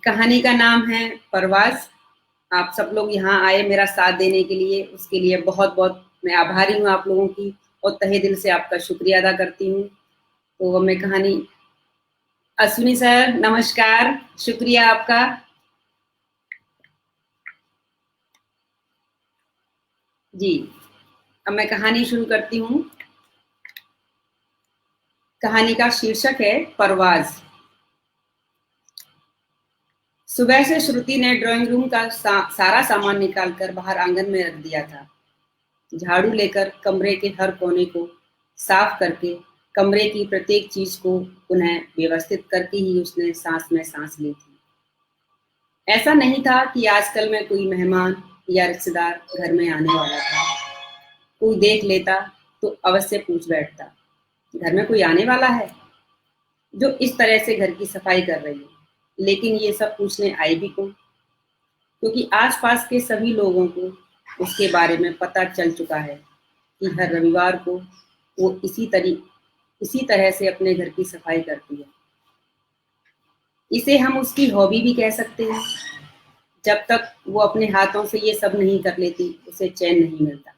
कहानी का नाम है परवाज़। आप सब लोग यहाँ आए मेरा साथ देने के लिए, उसके लिए बहुत बहुत मैं आभारी हूँ आप लोगों की और तहे दिल से आपका शुक्रिया अदा करती हूँ। तो मैं कहानी अश्विनी सर नमस्कार, शुक्रिया आपका। जी, अब मैं कहानी शुरू करती हूँ। कहानी का शीर्षक है परवाज़। सुबह से श्रुति ने ड्राइंग रूम का सारा सामान निकालकर बाहर आंगन में रख दिया था। झाड़ू लेकर कमरे के हर कोने को साफ करके कमरे की प्रत्येक चीज को पुनः व्यवस्थित करके ही उसने सांस में सांस ली थी। ऐसा नहीं था कि आजकल में कोई मेहमान या रिश्तेदार घर में आने वाला था। कोई देख लेता तो अवश्य पूछ बैठता, घर में कोई आने वाला है जो इस तरह से घर की सफाई कर रही है। लेकिन ये सब पूछने आई भी कौन, क्योंकि आसपास के सभी लोगों को उसके बारे में पता चल चुका है कि हर रविवार को वो इसी तरह से अपने घर की सफाई करती है। इसे हम उसकी हॉबी भी कह सकते हैं। जब तक वो अपने हाथों से ये सब नहीं कर लेती उसे चैन नहीं मिलता।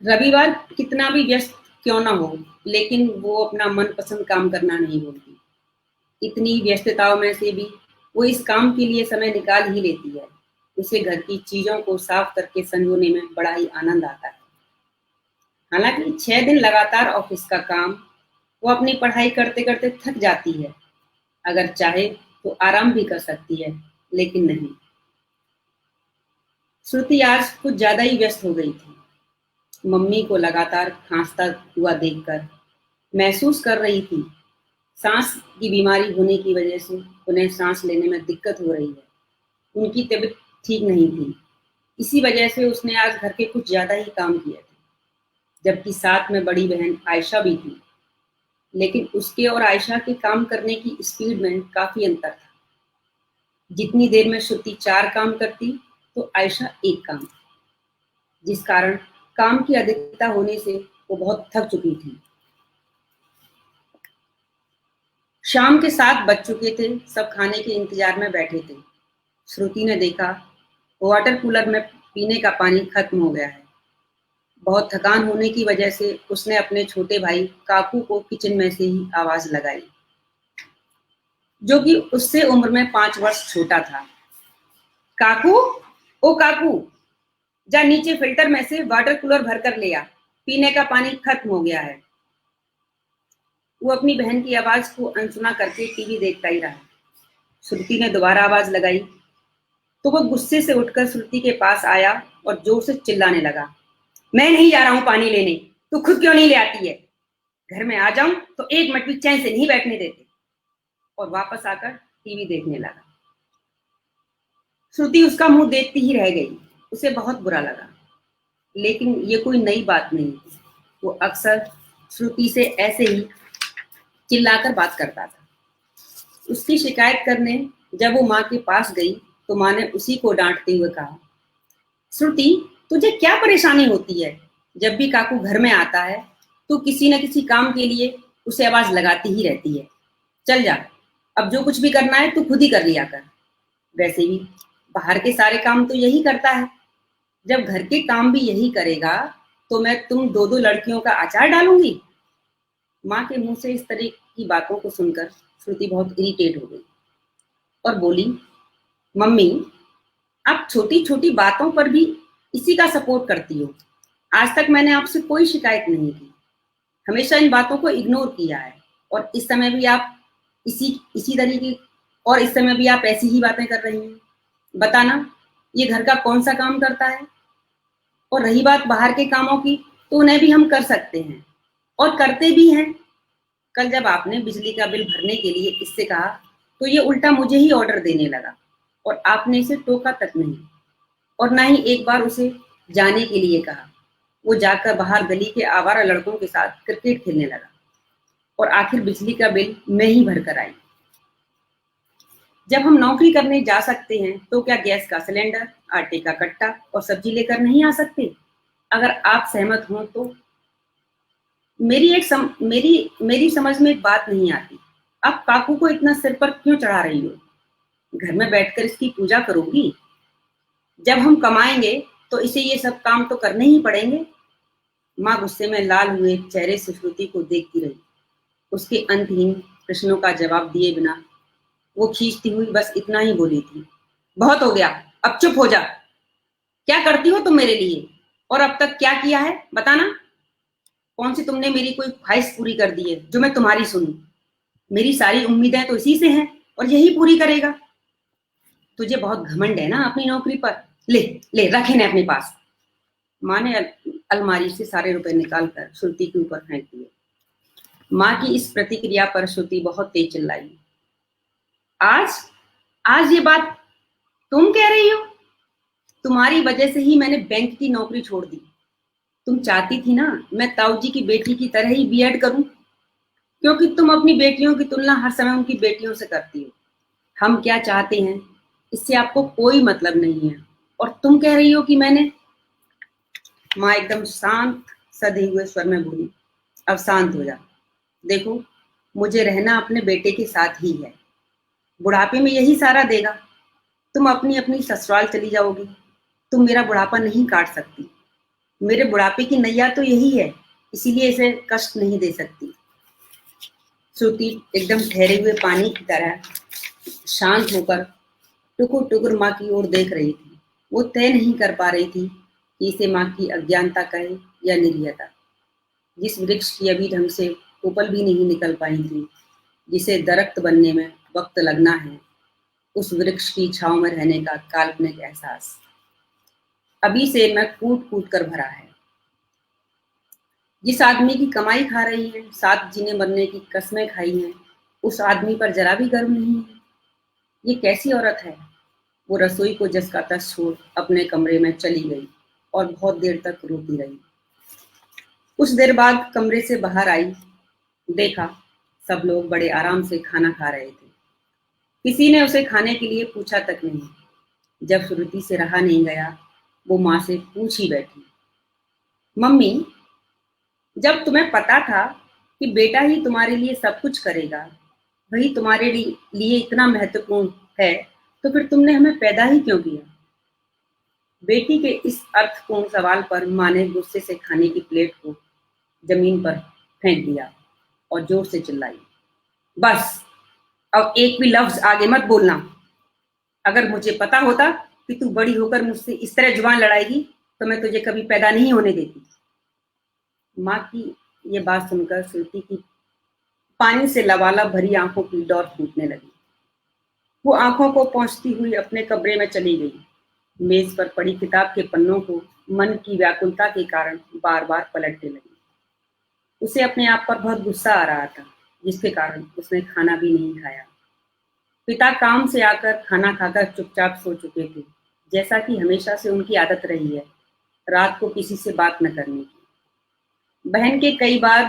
रविवार कितना भी व्यस्त क्यों ना हो, लेकिन वो अपना मनपसंद काम करना नहीं भूलती। इतनी व्यस्तताओं में से भी वो इस काम के लिए समय निकाल ही लेती है। उसे घर की चीजों को साफ करके संजोने में बड़ा ही आनंद आता है। हालांकि 6 दिन लगातार ऑफिस का काम, वो अपनी पढ़ाई करते करते थक जाती है। अगर चाहे तो आराम भी कर सकती है, लेकिन नहीं। श्रुति आज कुछ ज्यादा ही व्यस्त हो गई थी। मम्मी को लगातार खांसता हुआ देखकर महसूस कर रही थी सांस की बीमारी होने की वजह से उन्हें सांस लेने में दिक्कत हो रही है। उनकी तबीयत ठीक नहीं थी। इसी वजह से उसने आज घर के कुछ ज्यादा ही काम किए थे, जबकि साथ में बड़ी बहन आयशा भी थी। लेकिन उसके और आयशा के काम करने की स्पीड में काफी अंतर था। जितनी देर में श्रुति 4 काम करती तो आयशा 1 काम, जिस कारण काम की अधिकता होने से वो बहुत थक चुकी थी। शाम के 7 बज चुके थे। सब खाने के इंतजार में बैठे थे। श्रुति ने देखा वाटर कूलर में पीने का पानी खत्म हो गया है। बहुत थकान होने की वजह से उसने अपने छोटे भाई काकू को किचन में से ही आवाज लगाई, जो कि उससे उम्र में 5 वर्ष छोटा था। काकू, ओ काकू, जा नीचे फिल्टर में से वाटर कूलर भर कर ले आ, पीने का पानी खत्म हो गया है। वो अपनी बहन की आवाज को अनसुना करके टीवी देखता ही रहा। श्रुति ने दोबारा आवाज लगाई तो वो गुस्से से उठकर श्रुति के पास आया और जोर से चिल्लाने लगा, मैं नहीं जा रहा हूं पानी लेने, तू खुद क्यों नहीं ले आती है? घर में आ जाऊं तो 1 मिनट भी चैन से नहीं बैठने देते। और वापस आकर टीवी देखने लगा। श्रुति उसका मुंह देखती ही रह गई। उसे बहुत बुरा लगा, लेकिन ये कोई नई बात नहीं थी। वो अक्सर श्रुति से ऐसे ही चिल्लाकर बात करता था। उसकी शिकायत करने जब वो माँ के पास गई तो माँ ने उसी को डांटते हुए कहा, श्रुति, तुझे क्या परेशानी होती है? जब भी काकू घर में आता है तो किसी न किसी काम के लिए उसे आवाज लगाती ही रहती है। चल जा, अब जो कुछ भी करना है तू खुद ही कर लिया कर। वैसे भी बाहर के सारे काम तो यही करता है। जब घर के काम भी यही करेगा तो मैं तुम 2-2 लड़कियों का अचार डालूंगी। माँ के मुंह से इस तरह की बातों को सुनकर श्रुति बहुत इरिटेट हो गई और बोली, मम्मी, आप छोटी छोटी बातों पर भी इसी का सपोर्ट करती हो। आज तक मैंने आपसे कोई शिकायत नहीं की, हमेशा इन बातों को इग्नोर किया है। और इस समय भी आप इसी इसी तरीके और इस समय भी आप ऐसी ही बातें कर रही हैं। बताना, ये घर का कौन सा काम करता है? और रही बात बाहर के कामों की, तो उन्हें भी हम कर सकते हैं और करते भी हैं। कल जब आपने बिजली का बिल भरने के लिए इससे कहा तो ये उल्टा मुझे ही ऑर्डर देने लगा और आपने इसे टोका तक नहीं। और ना ही एक बार उसे जाने के लिए कहा। वो जाकर बाहर गली के आवारा लड़कों के साथ क्रिकेट खेलने लगा और आखिर बिजली का बिल मैं ही भर कर आई। जब हम नौकरी करने जा सकते हैं तो क्या गैस का सिलेंडर, आटे का कट्टा और सब्जी लेकर नहीं आ सकते? अगर आप सहमत हों तो। मेरी समझ में एक बात नहीं आती। अब काकू को इतना सिर पर क्यों चढ़ा रही हो? घर में बैठकर इसकी पूजा करोगी? जब हम कमाएंगे तो इसे ये सब काम तो करने ही पड़ेंगे। माँ गुस्से में लाल हुए चेहरे से श्रुति को देखती रही। उसके अंतहीन प्रश्नों का जवाब दिए बिना वो खींचती हुई बस इतना ही बोली थी, बहुत हो गया, अब चुप हो जा। क्या करती हो तुम मेरे लिए? और अब तक क्या किया है बताना? कौन सी तुमने मेरी कोई ख्वाहिश पूरी कर दी है जो मैं तुम्हारी सुनूं? मेरी सारी उम्मीदें तो इसी से हैं और यही पूरी करेगा। तुझे बहुत घमंड है ना अपनी नौकरी पर। ले ले रखे ने अपने पास। माँ ने अलमारी से सारे रुपए निकाल कर श्रुति के ऊपर फेंक दिए। माँ की इस प्रतिक्रिया पर श्रुति बहुत तेज चिल्लाई। आज आज ये बात तुम कह रही हो? तुम्हारी वजह से ही मैंने बैंक की नौकरी छोड़ दी। तुम चाहती थी ना मैं ताऊ जी की बेटी की तरह ही बीएड करूं, क्योंकि तुम अपनी बेटियों की तुलना हर समय उनकी बेटियों से करती हो। हम क्या चाहते हैं इससे आपको कोई मतलब नहीं है, और तुम कह रही हो कि मैंने। माँ एकदम शांत सधे हुए स्वर में बोली, अब शांत हो जा। देखो, मुझे रहना अपने बेटे के साथ ही है। बुढ़ापे में यही सहारा देगा। तुम अपनी अपनी ससुराल चली जाओगी। तुम मेरा बुढ़ापा नहीं काट सकती। मेरे बुढ़ापे की नैया तो यही है, इसीलिए इसे कष्ट नहीं दे सकती। श्रुति एकदम ठहरे हुए पानी की तरह शांत होकर टुकुर टुकुर माँ की ओर देख रही थी। वो तय नहीं कर पा रही थी कि इसे माँ की अज्ञानता कहे या निरीहता। जिस वृक्ष की अभी ढंग से उपल भी नहीं निकल पाई थी, जिसे दरख्त बनने में वक्त लगना है, उस वृक्ष की छांव में रहने का काल्पनिक एहसास अभी से मैं कूट कूट कर भरा है। जिस आदमी की कमाई खा रही है, साथ जीने मरने की कस्में खाई हैं, उस आदमी पर जरा भी गर्व नहीं है। ये कैसी औरत है? वो रसोई को जस का तस छोड़ अपने कमरे में चली गई और बहुत देर तक रोती रही। कुछ देर बाद कमरे से बाहर आई, देखा सब लोग बड़े आराम से खाना खा रहे थे। किसी ने उसे खाने के लिए पूछा तक नहीं। जब श्रुति से रहा नहीं गया, वो माँ से पूछ ही बैठी, मम्मी, जब तुम्हें पता था कि बेटा ही तुम्हारे लिए सब कुछ करेगा, वही तुम्हारे लिए इतना महत्वपूर्ण है, तो फिर तुमने हमें पैदा ही क्यों किया? बेटी के इस अर्थपूर्ण सवाल पर माँ ने गुस्से से खाने की प्लेट को जमीन पर फेंक दिया और जोर से चिल्लाई, बस, अब एक भी लफ्ज आगे मत बोलना। अगर मुझे पता होता कि तू बड़ी होकर मुझसे इस तरह जुबान लड़ाएगी तो मैं तुझे कभी पैदा नहीं होने देती। माँ की ये बात सुनकर श्रुति की पानी से लबालब भरी आंखों की डोर फूटने लगी। वो आंखों को पोंछती हुई अपने कमरे में चली गई। मेज पर पड़ी किताब के पन्नों को मन की व्याकुलता के कारण बार बार पलटने लगी। उसे अपने आप पर बहुत गुस्सा आ रहा था, जिसके कारण उसने खाना भी नहीं खाया। पिता काम से आकर खाना खाकर चुपचाप सो चुके थे, जैसा कि हमेशा से उनकी आदत रही है, रात को किसी से बात न करने की। बहन के कई बार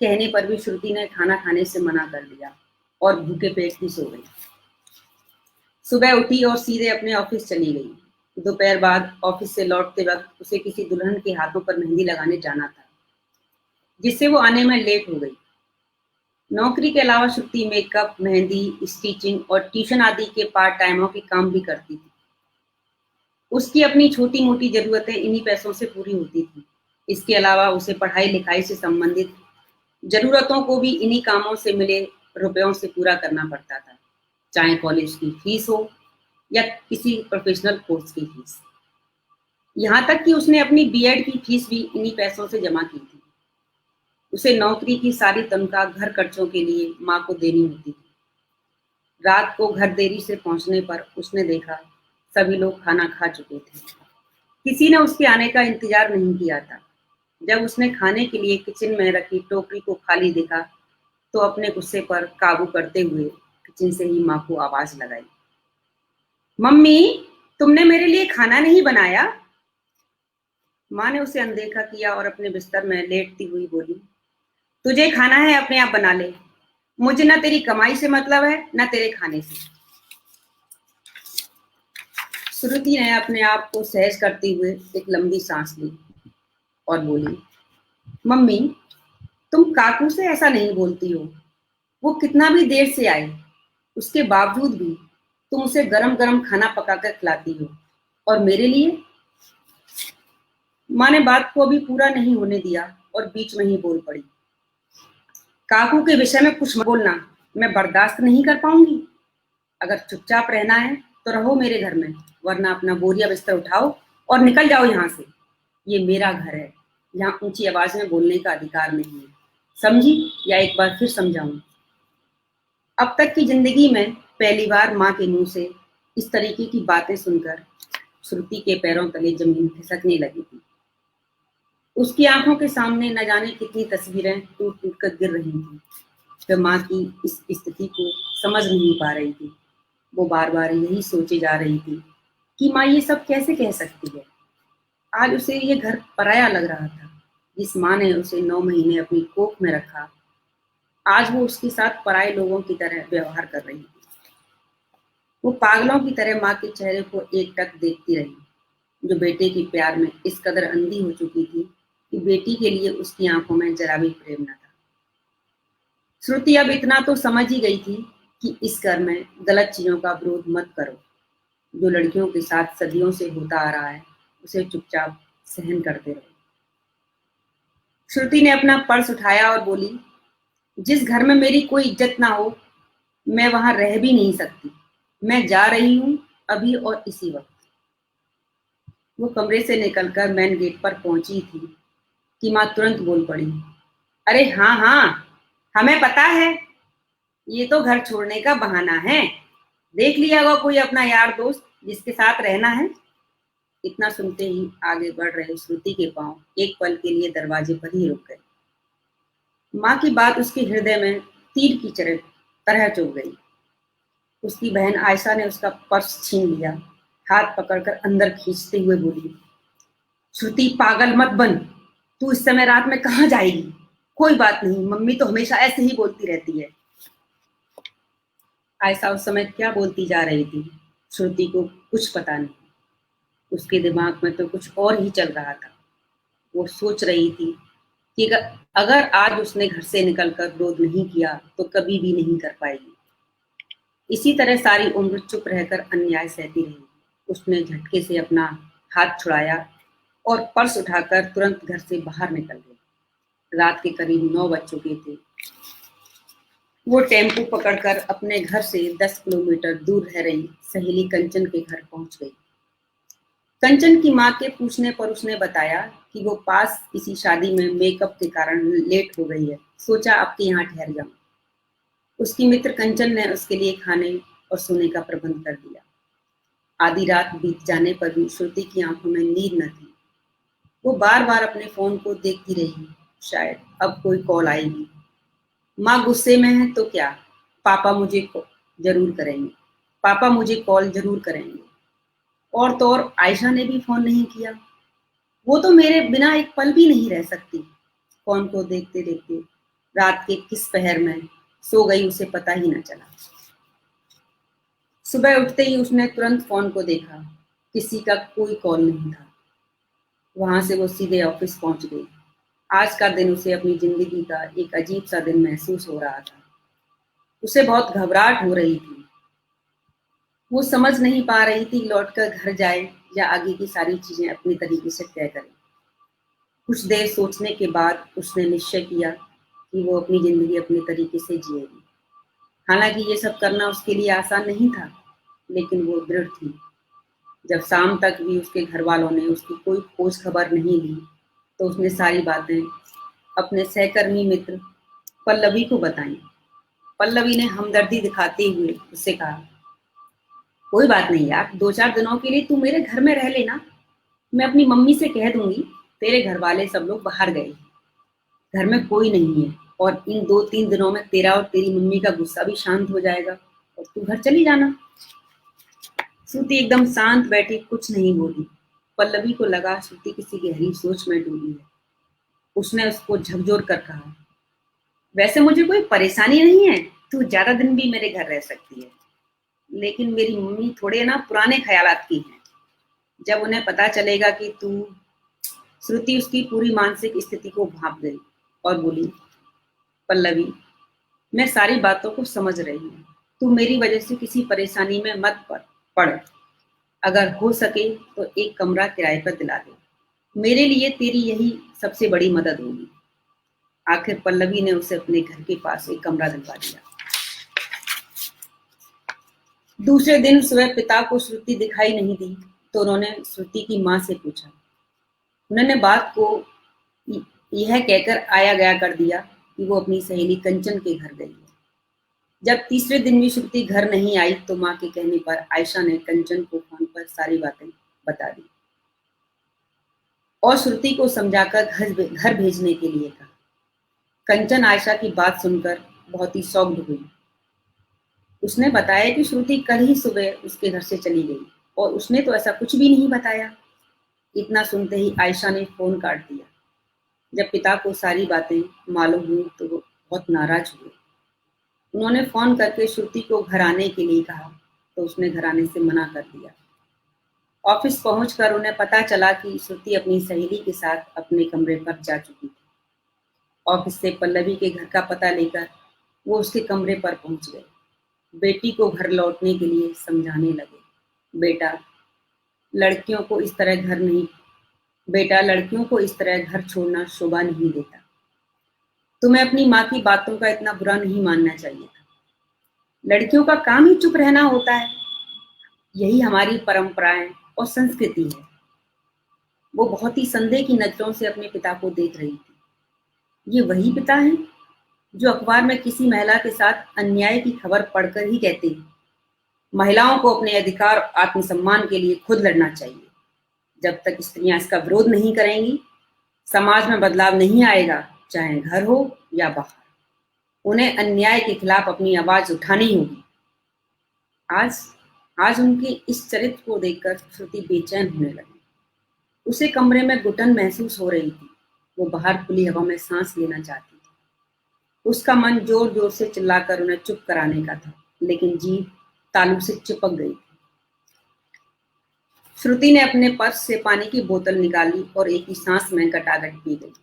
कहने पर भी श्रुति ने खाना खाने से मना कर दिया और भूखे पेट ही सो गई। सुबह उठी और सीधे अपने ऑफिस चली गई। दोपहर बाद ऑफिस से लौटते वक्त उसे किसी दुल्हन के हाथों पर मेहंदी लगाने जाना था, जिससे वो आने में लेट हो गई। नौकरी के अलावा श्रुति मेकअप, मेहंदी, स्टिचिंग और ट्यूशन आदि के पार्ट टाइमों के काम भी करती थी। उसकी अपनी छोटी मोटी जरूरतें इन्हीं पैसों से पूरी होती थी। इसके अलावा उसे पढ़ाई लिखाई से संबंधित जरूरतों को भी इन्हीं कामों से मिले रुपयों से पूरा करना पड़ता था, चाहे कॉलेज की फीस हो या किसी प्रोफेशनल कोर्स की फीस। यहाँ तक कि उसने अपनी बीएड की फीस भी इन्हीं पैसों से जमा की थी। उसे नौकरी की सारी तनख्वाह घर खर्चों के लिए माँ को देनी होती थी। रात को घर देरी से पहुंचने पर उसने देखा सभी लोग खाना खा चुके थे। किसी ने उसके आने का इंतजार नहीं किया था। जब उसने खाने के लिए किचन में रखी टोकरी को खाली देखा तो अपने गुस्से पर काबू करते हुए किचन से ही माँ को आवाज लगाई, मम्मी, तुमने मेरे लिए खाना नहीं बनाया? माँ ने उसे अनदेखा किया और अपने बिस्तर में लेटती हुई बोली, तुझे खाना है अपने आप बना ले। मुझे ना तेरी कमाई से मतलब है ना तेरे खाने से। श्रुति ने अपने आप को सहज करते हुए एक लंबी सांस ली और बोली, मम्मी, तुम काकू से ऐसा नहीं बोलती हो। वो कितना भी देर से आए, उसके बावजूद भी तुम उसे गरम गरम खाना पकाकर खिलाती हो। और मेरे लिए। माँ ने बात को अभी पूरा नहीं होने दिया और बीच में ही बोल पड़ी। काकू के विषय में कुछ मत बोलना, मैं बर्दाश्त नहीं कर पाऊंगी। अगर चुपचाप रहना है तो रहो मेरे घर में, वरना अपना बोरिया बिस्तर उठाओ और निकल जाओ यहाँ से। ये मेरा घर है, यहाँ ऊंची आवाज में बोलने का अधिकार नहीं है। समझी? या एक बार फिर समझाऊं? अब तक की जिंदगी में पहली बार माँ के मुंह से इस तरीके की बातें सुनकर श्रुति के पैरों तले जमीन खिसकने लगी थी। उसकी आंखों के सामने न जाने कितनी तस्वीरें टूट टूट कर गिर रही थी। वह माँ की इस स्थिति को समझ नहीं पा रही थी। वो बार बार यही सोचे जा रही थी कि माँ ये सब कैसे कह सकती है। आज उसे ये घर पराया लग रहा था। जिस माँ ने उसे 9 महीने अपनी कोख में रखा, आज वो उसके साथ पराये लोगों की तरह व्यवहार कर रही थी। वो पागलों की तरह माँ के चेहरे को एकटक देखती रही, जो बेटे के प्यार में इस कदर अंधी हो चुकी थी कि बेटी के लिए उसकी आंखों में जरा भी प्रेम न था। श्रुति अब इतना तो समझ ही गई थी कि इस घर में गलत चीजों का विरोध मत करो। जो लड़कियों के साथ सदियों से होता आ रहा है, उसे चुपचाप सहन करते रहो। श्रुति ने अपना पर्स उठाया और बोली, जिस घर में मेरी कोई इज्जत ना हो, मैं वहां रह भी नहीं सकती। मैं जा रही हूँ, अभी और इसी वक्त। वो कमरे से निकलकर मेन गेट पर पहुंची थी कि माँ तुरंत बोल पड़ी, अरे हाँ हाँ, हमें पता है, ये तो घर छोड़ने का बहाना है। देख लिया होगा कोई अपना यार दोस्त जिसके साथ रहना है। इतना सुनते ही आगे बढ़ रहे श्रुति के पांव एक पल के लिए दरवाजे पर ही रुक गए। माँ की बात उसके हृदय में तीर की तरह चुभ गई। उसकी बहन आयशा ने उसका पर्स छीन लिया, हाथ पकड़कर अंदर खींचते हुए बोली, श्रुति पागल मत बन, तू इस समय रात में कहाँ जाएगी? कोई बात नहीं, मम्मी तो हमेशा ऐसे ही बोलती रहती है। आयशा उस समय क्या बोलती जा रही थी, श्रुति को कुछ पता नहीं। उसके दिमाग में तो कुछ और ही चल रहा था। वो सोच रही थी कि अगर आज उसने घर से निकलकर विरोध नहीं किया तो कभी भी नहीं कर पाएगी। इसी तरह सारी उम्र चुप रहकर अन्याय सहती रही। उसने झटके से अपना हाथ छुड़ाया और पर्स उठाकर तुरंत घर से बाहर निकल गई। रात के करीब 9 बज चुके थे। वो टेम्पो पकड़कर अपने घर से 10 किलोमीटर दूर रह रही सहेली कंचन के घर पहुंच गई। कंचन की माँ के पूछने पर उसने बताया कि वो पास किसी शादी में मेकअप के कारण लेट हो गई है, सोचा आपके यहाँ ठहर जाऊं। उसकी मित्र कंचन ने उसके लिए खाने और सोने का प्रबंध कर दिया। आधी रात बीत जाने पर भी श्रुति की आंखों में नींद न थी। वो बार बार अपने फोन को देखती रही, शायद अब कोई कॉल आएगी। माँ गुस्से में है तो क्या, पापा मुझे जरूर करेंगे, पापा मुझे कॉल जरूर करेंगे। और तो और आयशा ने भी फोन नहीं किया। वो तो मेरे बिना एक पल भी नहीं रह सकती। फोन को देखते देखते रात के किस पहर में सो गई उसे पता ही न चला। सुबह उठते ही उसने तुरंत फोन को देखा, किसी का कोई कॉल नहीं था। वहां से वो सीधे ऑफिस पहुंच गई। आज का दिन उसे अपनी जिंदगी का एक अजीब सा दिन महसूस हो रहा था। उसे बहुत घबराहट हो रही थी। वो समझ नहीं पा रही थी लौटकर घर जाए या आगे की सारी चीजें अपनी तरीके से तय करे। कुछ देर सोचने के बाद उसने निश्चय किया कि वो अपनी जिंदगी अपने तरीके से जिएगी। हालांकि ये सब करना उसके लिए आसान नहीं था, लेकिन वो दृढ़ थी। जब शाम तक भी उसके घर वालों ने उसकी कोई खोज खबर नहीं ली, तो उसने सारी बातें अपने सहकर्मी मित्र पल्लवी को बताई। पल्लवी ने हमदर्दी दिखाते हुए उससे कहा, कोई बात नहीं यार, 2-4 दिनों के लिए तू मेरे घर में रह लेना। मैं अपनी मम्मी से कह दूंगी तेरे घर वाले सब लोग बाहर गए, घर में कोई नहीं है, और इन 2-3 दिनों में तेरा और तेरी मम्मी का गुस्सा भी शांत हो जाएगा और तू घर चली जाना। श्रुति एकदम शांत बैठी, कुछ नहीं बोली। पल्लवी को लगा श्रुति किसी गहरी सोच में डूबी है। उसने उसको झकझोर कर कहा, वैसे मुझे कोई परेशानी नहीं है, तू ज्यादा दिन भी मेरे घर रह सकती है, लेकिन मेरी मम्मी थोड़े ना पुराने ख्यालात की हैं। जब उन्हें पता चलेगा कि तू। श्रुति उसकी पूरी मानसिक स्थिति को भांप गई और बोली, पल्लवी, मैं सारी बातों को समझ रही हूँ। तू मेरी वजह से किसी परेशानी में मत पड़। अगर हो सके तो एक कमरा किराए पर दिला दे। मेरे लिए तेरी यही सबसे बड़ी मदद होगी। आखिर पल्लवी ने उसे अपने घर के पास एक कमरा दिलवा दिया। दूसरे दिन सुबह पिता को श्रुति दिखाई नहीं दी तो उन्होंने श्रुति की माँ से पूछा। उन्होंने बात को यह कहकर आया गया कर दिया कि वो अपनी सहेली कंचन के घर गई है। जब तीसरे दिन भी श्रुति घर नहीं आई तो माँ के कहने पर आयशा ने कंचन को फोन पर सारी बातें बता दी और श्रुति को समझाकर घर भेजने के लिए कहा। कंचन आयशा की बात सुनकर बहुत ही शॉक्ड हुई। उसने बताया कि श्रुति कल ही सुबह उसके घर से चली गई और उसने तो ऐसा कुछ भी नहीं बताया। इतना सुनते ही आयशा ने फोन काट दिया। जब पिता को सारी बातें मालूम हुई तो वो बहुत नाराज हुए। उन्होंने फोन करके श्रुति को घर आने के लिए कहा तो उसने घर आने से मना कर दिया। ऑफिस पहुंचकर उन्हें पता चला कि श्रुति अपनी सहेली के साथ अपने कमरे पर जा चुकी थी। ऑफिस से पल्लवी के घर का पता लेकर वो उसके कमरे पर पहुंच गए। बेटी को घर लौटने के लिए समझाने लगे। बेटा लड़कियों को इस तरह घर छोड़ना शोभा नहीं देता। तुम्हें अपनी माँ की बातों का इतना बुरा नहीं मानना चाहिए था। लड़कियों का काम ही चुप रहना होता है। यही हमारी परंपराएं और संस्कृति है। वो बहुत ही संदेह की नजरों से अपने पिता को देख रही थी। ये वही पिता हैं जो अखबार में किसी महिला के साथ अन्याय की खबर पढ़कर ही कहते हैं महिलाओं को अपने अधिकार और आत्मसम्मान के लिए खुद लड़ना चाहिए। जब तक स्त्रियां इसका विरोध नहीं करेंगी समाज में बदलाव नहीं आएगा, चाहे घर हो या बाहर। उन्हें अन्याय के खिलाफ अपनी आवाज उठानी होगी। आज आज उनके इस चरित्र को देखकर श्रुति बेचैन होने लगी। उसे कमरे में घुटन महसूस हो रही थी। वो बाहर खुली हवा में सांस लेना चाहती थी। उसका मन जोर जोर से चिल्लाकर उन्हें चुप कराने का था, लेकिन जीभ तालू से चिपक गई थी। श्रुति ने अपने पर्स से पानी की बोतल निकाली और एक ही सांस में गटागट पी गई।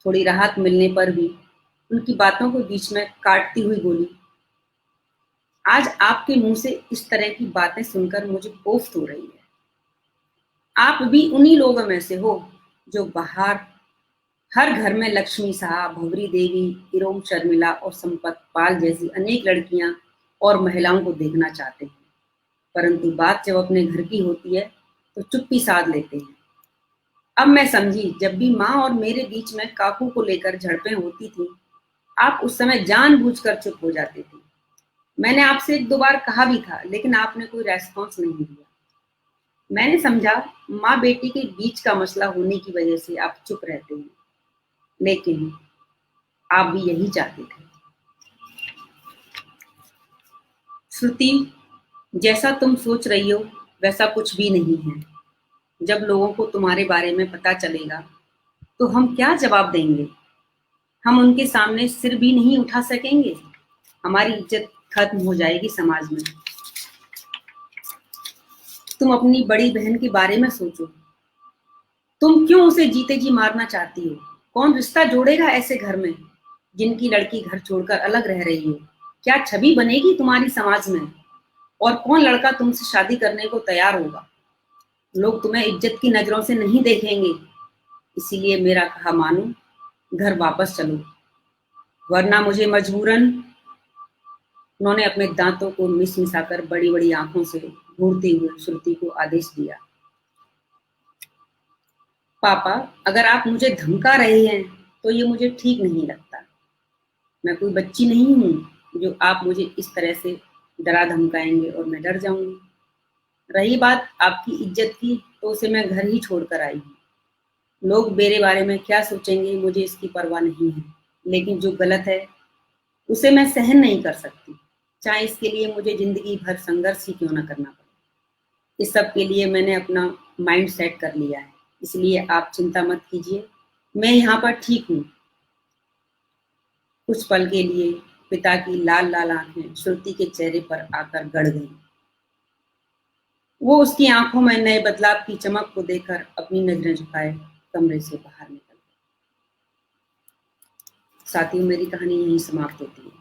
थोड़ी राहत मिलने पर भी उनकी बातों को बीच में काटती हुई बोली, आज आपके मुंह से इस तरह की बातें सुनकर मुझे कोफ्त हो रही है। आप भी उन्हीं लोगों में से हो जो बाहर हर घर में लक्ष्मी साहब, भवरी देवी, इरोम शर्मिला और संपत पाल जैसी अनेक लड़कियां और महिलाओं को देखना चाहते हैं, परंतु बात जब अपने घर की होती है तो चुप्पी साध लेते हैं। अब मैं समझी, जब भी माँ और मेरे बीच में काकू को लेकर झड़पें होती थी आप उस समय जानबूझकर चुप हो जाते थे। मैंने आपसे एक दो बार कहा भी था, लेकिन आपने कोई रेस्पॉन्स नहीं दिया। मैंने समझा माँ बेटी के बीच का मसला होने की वजह से आप चुप रहते हैं, लेकिन आप भी यही चाहते थे। श्रुति, जैसा तुम सोच रही हो वैसा कुछ भी नहीं है। जब लोगों को तुम्हारे बारे में पता चलेगा तो हम क्या जवाब देंगे? हम उनके सामने सिर भी नहीं उठा सकेंगे। हमारी इज्जत खत्म हो जाएगी समाज में। तुम अपनी बड़ी बहन के बारे में सोचो। तुम क्यों उसे जीते जी मारना चाहती हो? कौन रिश्ता जोड़ेगा ऐसे घर में जिनकी लड़की घर छोड़कर अलग रह रही हो? क्या छवि बनेगी तुम्हारी समाज में? और कौन लड़का तुमसे शादी करने को तैयार होगा? लोग तुम्हें इज्जत की नजरों से नहीं देखेंगे। इसीलिए मेरा कहा मानो, घर वापस चलो, वरना मुझे मजबूरन। उन्होंने अपने दांतों को मिसाकर बड़ी बड़ी आंखों से घूरते हुए श्रुति को आदेश दिया, पापा, अगर आप मुझे धमका रहे हैं तो ये मुझे ठीक नहीं लगता। मैं कोई बच्ची नहीं हूं जो आप मुझे इस तरह से डरा धमकाएंगे और मैं डर जाऊंगी। रही बात आपकी इज्जत की, तो उसे मैं घर ही छोड़कर आई हूँ। लोग मेरे बारे में क्या सोचेंगे मुझे इसकी परवाह नहीं है, लेकिन जो गलत है उसे मैं सहन नहीं कर सकती, चाहे इसके लिए मुझे जिंदगी भर संघर्ष ही क्यों ना करना पड़े। इस सब के लिए मैंने अपना माइंड सेट कर लिया है, इसलिए आप चिंता मत कीजिए, मैं यहाँ पर ठीक हूँ। कुछ पल के लिए पिता की लाल लाल आंखें श्रुति के चेहरे पर आकर गड़ गईं। वो उसकी आंखों में नए बदलाव की चमक को देखकर अपनी नजरें झुकाए कमरे से बाहर निकल गए। साथियों, मेरी कहानी यहीं समाप्त होती है।